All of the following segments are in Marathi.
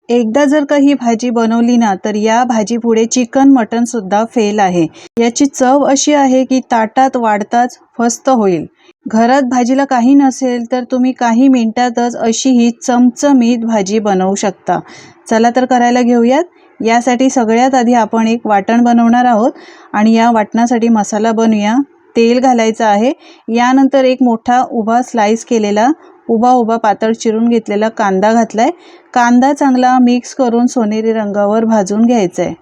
एकदा जर का ही भाजी बनवली ना, तर या भाजीपुढे चिकन मटन सुद्धा फेल आहे। याची चव अशी आहे की ताटात वाढताच फस्त होईल। घरात भाजीला काही नसेल तर तुम्ही काही मिनिटातच अशी ही चमचमीत भाजी बनवू शकता। चला तर करायला घेऊयात। यासाठी सगळ्यात आधी आपण एक वाटण बनवणार आहोत आणि या वाटणासाठी मसाला बनवूया। तेल घालायचं आहे। यानंतर एक मोठा उभा स्लाइस केलेला उभा पातळ चिरून घेतलेला कांदा घातलाय। कांदा चांगला मिक्स करून सोनेरी रंगावर भाजून घ्यायचा आहे।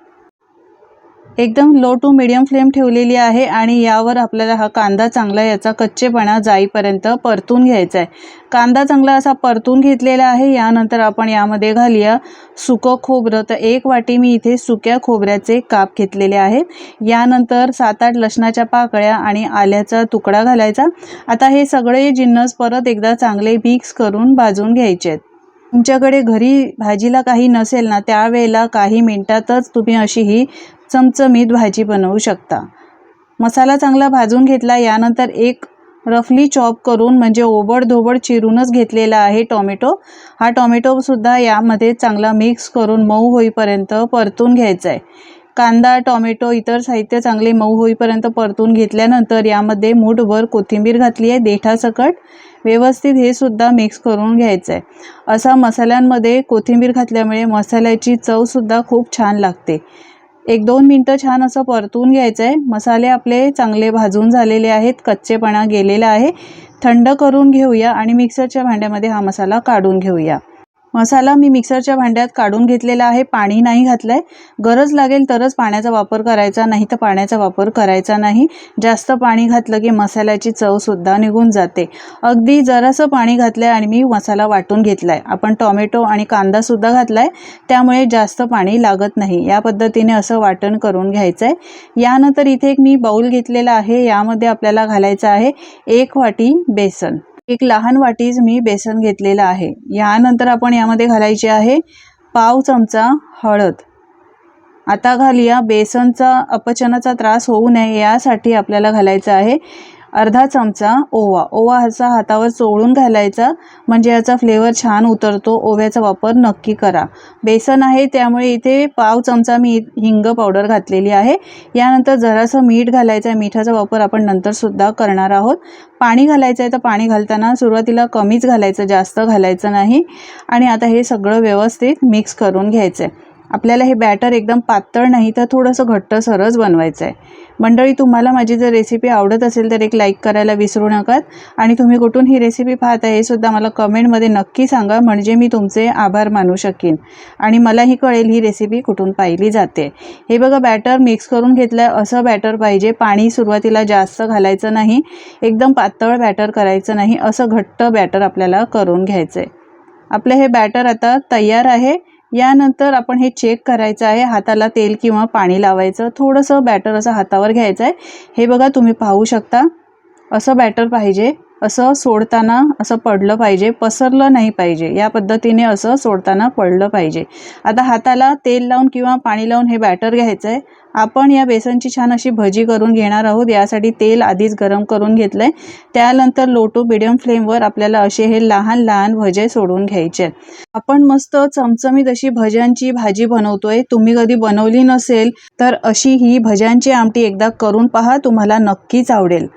एकदम लो टू मीडियम फ्लेम ठेवलेली आहे आणि यावर आपल्याला हा कांदा चांगला याचा कच्चेपणा जाईपर्यंत परतून घ्यायचा आहे। कांदा चांगला असा परतून घेतलेला आहे। यानंतर आपण यामध्ये घालूया सुकं खोबरं। तर 1 वाटी मी इथे सुक्या खोबऱ्याचे काप घेतलेले आहेत। यानंतर 7-8 लसणाच्या पाकळ्या आणि आल्याचा तुकडा घालायचा। आता हे सगळे जिन्नस परत एकदा चांगले मिक्स करून भाजून घ्यायचे आहेत। तुमच्याकडे घरी भाजीला काही नसेल ना, त्यावेळेला काही मिनिटातच तुम्ही अशी ही चमचमीत भाजी बनवू शकता। मसाला चांगला भाजून घेतला। यानंतर एक रफली चॉप करून म्हणजे ओबडधोबड चिरूनच घेतलेला आहे टोमॅटो। हा टोमॅटो सुद्धा यामध्ये चांगला मिक्स करून मऊ होईपर्यंत परतून घ्यायचा आहे। कांदा, टोमॅटो इतर साहित्य चांगले मऊ होईपर्यंत परतून घेतल्यानंतर यामध्ये मूठभर कोथिंबीर घातली आहे देठासकट। व्यवस्थित हे सुद्धा मिक्स करून घ्यायचं आहे। असा मसाल्यांमध्ये कोथिंबीर घातल्यामुळे मसाल्याची चव सुद्धा खूप छान लागते। 1-2 मिनिटं छान असं परतून घ्यायचं आहे। मसाले आपले चांगले भाजून झालेले आहेत, कच्चेपणा गेलेला आहे। थंड करून घेऊया आणि मिक्सरच्या भांड्यामध्ये हा मसाला काढून घेऊया। मसाला मी मिक्सरच्या भांड्यात काढून घेतलेला आहे, पाणी नाही घातलंय। गरज लागेल तरच पाण्याचा वापर करायचा, नाही तर पाण्याचा वापर करायचा नाही। जास्त पाणी घातलं की मसाल्याची चव सुद्धा निघून जाते। अगदी जरासं पाणी घातलंय आणि मी मसाला वाटून घेतलाय। आपण टोमॅटो आणि कांदा सुद्धा घातलाय, त्यामुळे जास्त पाणी लागत नाही। या पद्धतीने असं वाटण करून घ्यायचंय। यानंतर इथे एक मी बाउल घेतलेला आहे, यामध्ये आपल्याला घालायचं आहे 1 वाटी बेसन। एक लहान वाटीच मी बेसन घेतलेला आहे। यानंतर आपण यामध्ये घालायचे आहे पाव चमचा हळद। आता घालूया बेसनचा अपचनाचा त्रास होऊ नये यासाठी आपल्याला घालायचा आहे अर्धा चमचा ओवा। ओवा असा हातावर चोळून घालायचा, म्हणजे याचा फ्लेवर छान उतरतो। ओव्याचा वापर नक्की करा। बेसन आहे त्यामुळे इथे पाव चमचा मी हिंग पावडर घातलेली आहे। यानंतर जरासं मीठ घालायचं आहे। मिठाचा वापर आपण नंतर सुद्धा करणार आहोत। पाणी घालायचं आहे, तर पाणी घालताना सुरुवातीला कमीच घालायचं, जास्त घालायचं नाही। आणि आता हे सगळं व्यवस्थित मिक्स करून घ्यायचं आहे। आपल्याला हे बॅटर एकदम पातळ नाही तर थोडंसं घट्टसरच बनवायचं आहे। मंडळी, तुम्हाला माझी जर रेसिपी आवडत असेल तर एक लाईक करायला विसरू नका आणि तुम्ही कुठून ही रेसिपी पाहता हे सुद्धा मला कमेंटमध्ये नक्की सांगा, म्हणजे मी तुमचे आभार मानू शकेन आणि मलाही कळेल ही रेसिपी कुठून पाहिली जाते। हे बघा, बॅटर मिक्स करून घेतलंय। असं बॅटर पाहिजे। पाणी सुरुवातीला जास्त घालायचं नाही, एकदम पातळ बॅटर करायचं नाही, असं घट्ट बॅटर आपल्याला करून घ्यायचंय। आपलं हे बॅटर आता तयार आहे। यानंतर आपण हे चेक करायचं आहे। हाताला तेल किंवा पाणी लावायचं, थोडंसं बॅटर असं हातावर घ्यायचं आहे। हे बघा, तुम्ही पाहू शकता असं बॅटर पाहिजे। असं सोडताना असं पडलं पाहिजे, पसरलं नाही पाहिजे। या पद्धतीने असं सोडताना पडलं पाहिजे। आता हाताला तेल लावून किंवा पाणी लावून हे बॅटर घ्यायचं आहे। आपण या बेसनची छान अशी भजी करून घेणार आहोत। यासाठी तेल आधीच गरम करून घेतलंय। त्यानंतर लो टू मीडियम फ्लेमवर आपल्याला असे हे लहान लहान भजे सोडून घ्यायचे आहेत। आपण मस्त चमचमीत अशी भज्यांची भाजी बनवतोय। तुम्ही कधी बनवली नसेल तर अशी ही भज्यांची आमटी एकदा करून पहा, तुम्हाला नक्कीच आवडेल।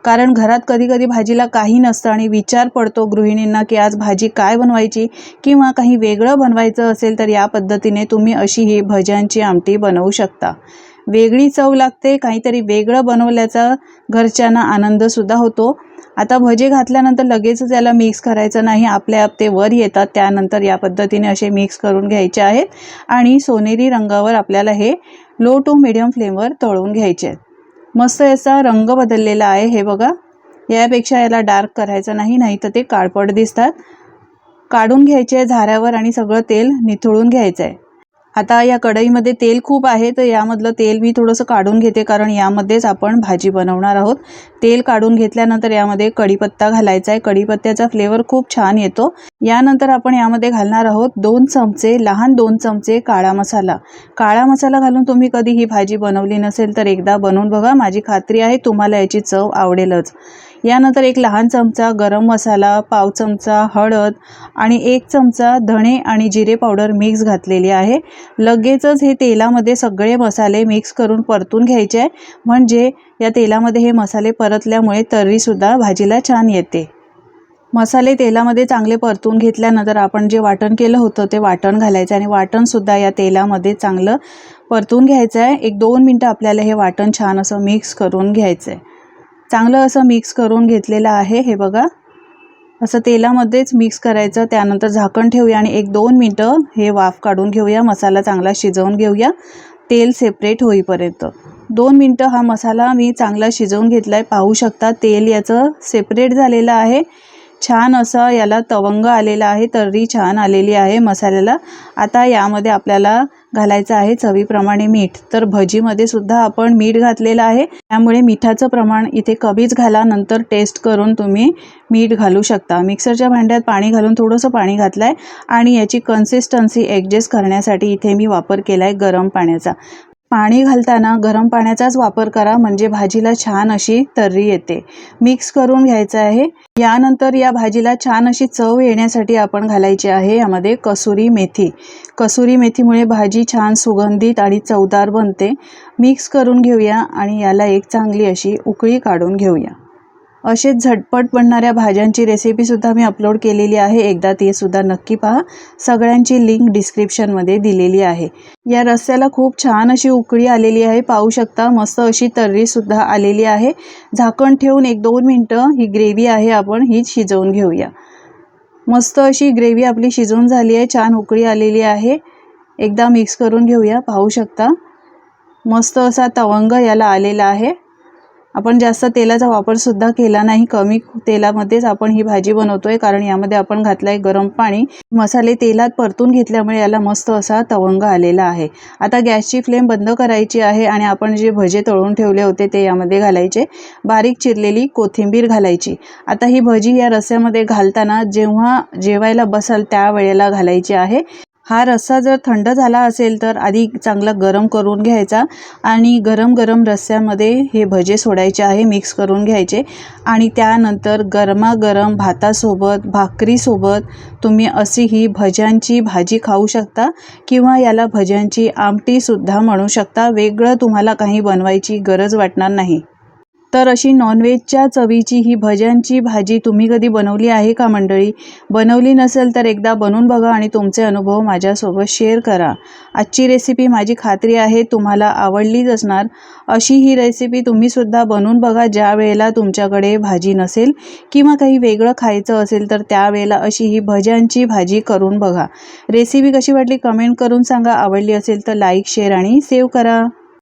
कारण घरात कधी कधी भाजीला काही नसतं आणि विचार पडतो गृहिणींना की आज भाजी काय बनवायची किंवा काही वेगळं बनवायचं असेल, तर या पद्धतीने तुम्ही अशी ही भज्यांची आमटी बनवू शकता। वेगळी चव लागते, काहीतरी वेगळं बनवल्याचा घरच्यांना आनंद सुद्धा होतो। आता भजे घातल्यानंतर लगेचच याला मिक्स करायचं नाही, आपले आप ते वर येतात। त्यानंतर या पद्धतीने असे मिक्स करून घ्यायचे आहेत आणि सोनेरी रंगावर आपल्याला हे लो टू मीडियम फ्लेमवर तळून घ्यायचे आहेत। मस्त याचा रंग बदललेला आहे, हे बघा। यापेक्षा याला डार्क करायचं नाही, नाही तर ते काळपट दिसतात। काढून घ्यायचे झाऱ्यावर आणि सगळं तेल निथळून घ्यायचं आहे। आता या कढईमध्ये तेल खूप आहे, तर यामधलं तेल मी थोडंसं काढून घेते, कारण यामध्येच आपण भाजी बनवणार आहोत। तेल काढून घेतल्यानंतर यामध्ये कढीपत्ता घालायचा आहे। कढीपत्त्याचा फ्लेवर खूप छान येतो। यानंतर आपण यामध्ये घालणार आहोत 2 चमचे, लहान 2 चमचे काळा मसाला। काळा मसाला घालून तुम्ही कधी ही भाजी बनवली नसेल तर एकदा बनवून बघा, माझी खात्री आहे तुम्हाला याची चव आवडेलच। यानंतर एक लहान चमचा गरम मसाला, पाव चमचा हळद आणि 1 चमचा धणे आणि जिरे पावडर मिक्स घातलेली आहे। लगेचच हे तेलामध्ये सगळे मसाले मिक्स करून परतून घ्यायचे आहे, म्हणजे या तेलामध्ये हे मसाले परतल्यामुळे तर्रीसुद्धा भाजीला छान येते। मसाले तेलामध्ये चांगले परतून घेतल्यानंतर आपण जे वाटण केलं होतं ते वाटण घालायचं आणि वाटणसुद्धा या तेलामध्ये चांगलं परतून घ्यायचं आहे। 1-2 मिनटं आपल्याला हे वाटण छान असं मिक्स करून घ्यायचं आहे। चांगलं असं मिक्स करून घेतलेलं आहे। हे बघा, असं तेलामध्येच मिक्स करायचं। त्यानंतर झाकण ठेवूया आणि 1-2 मिनटं हे वाफ काढून घेऊया। मसाला चांगला शिजवून घेऊया तेल सेपरेट होईपर्यंत। 2 मिनटं हा मसाला मी चांगला शिजवून घेतला आहे। पाहू शकता तेल याचं सेपरेट झालेलं आहे। छान असं याला तवंग आलेला आहे, तर्री छान आलेली आहे मसाल्याला। आता यामध्ये आपल्याला घालायचं आहे चवीप्रमाणे मीठ। तर भजीमध्ये सुद्धा आपण मीठ घातलेलं आहे, त्यामुळे मिठाचं प्रमाण इथे कमीच घाला। नंतर टेस्ट करून तुम्ही मीठ घालू शकता। मिक्सरच्या भांड्यात पाणी घालून थोडंसं पाणी घातलं आहे आणि याची कन्सिस्टन्सी ॲडजस्ट करण्यासाठी इथे मी वापर केला आहे गरम पाण्याचा। पाणी घालताना गरम पाण्याचाच वापर करा, म्हणजे भाजीला छान अशी तर्री येते। मिक्स करून घ्यायचं आहे। यानंतर या भाजीला छान अशी चव येण्यासाठी आपण घालायची आहे यामध्ये कसुरी मेथी। कसुरी मेथीमुळे भाजी छान सुगंधित आणि चवदार बनते। मिक्स करून घेऊया आणि याला एक चांगली अशी उकळी काढून घेऊया। असेच झटपट बनणाऱ्या भाज्यांची रेसिपीसुद्धा मी अपलोड केलेली आहे, एकदा ती सुद्धा नक्की पहा। सगळ्यांची लिंक डिस्क्रिप्शनमध्ये दिलेली आहे। या रस्स्याला खूप छान अशी उकळी आलेली आहे, पाहू शकता। मस्त अशी तर्रीसुद्धा आलेली आहे। झाकण ठेवून 1-2 मिनटं ही ग्रेव्ही आहे आपण ही शिजवून घेऊया। मस्त अशी ग्रेव्ही आपली शिजवून झाली आहे, छान उकळी आलेली आहे। एकदा मिक्स करून घेऊया, पाहू शकता। मस्त असा तवंग याला आलेला आहे। आपण जास्त तेलाचा वापरसुद्धा केला नाही, कमी तेलामध्येच आपण ही भाजी बनवतोय, कारण यामध्ये आपण घातलं आहे गरम पाणी। मसाले तेलात परतून घेतल्यामुळे याला मस्त असा तवंग आलेला आहे। आता गॅसची फ्लेम बंद करायची आहे आणि आपण जे भजे तळून ठेवले होते ते यामध्ये घालायचे। बारीक चिरलेली कोथिंबीर घालायची। आता ही भजी या रस्स्यामध्ये घालताना जेव्हा जेवायला बसाल त्यावेळेला घालायची आहे। हा रस्सा जर थंड झाला असेल तर आधी चांगला गरम करून घ्यायचा आणि गरम गरम रस्स्यामध्ये हे भजे सोडायचे आहे, मिक्स करून घ्यायचे आणि त्यानंतर गरमागरम भातासोबत, भाकरीसोबत तुम्ही अशी ही भज्यांची भाजी खाऊ शकता किंवा याला भज्यांची आमटीसुद्धा म्हणू शकता। वेगळं तुम्हाला काही बनवायची गरज वाटणार नाही। तर अशी नॉनव्हेजच्या चवीची ही भज्यांची भाजी तुम्ही कधी बनवली आहे का मंडळी? बनवली नसेल तर एकदा बनवून बघा आणि तुमचे अनुभव माझ्यासोबत शेअर करा। आजची रेसिपी माझी खात्री आहे तुम्हाला आवडलीच असणार। अशी ही रेसिपी तुम्हीसुद्धा बनवून बघा ज्या वेळेला तुमच्याकडे भाजी नसेल किंवा काही वेगळं खायचं असेल तर त्यावेळेला अशी ही भज्यांची भाजी करून बघा। रेसिपी कशी वाटली कमेंट करून सांगा। आवडली असेल तर लाईक, शेअर आणि सेव्ह करा।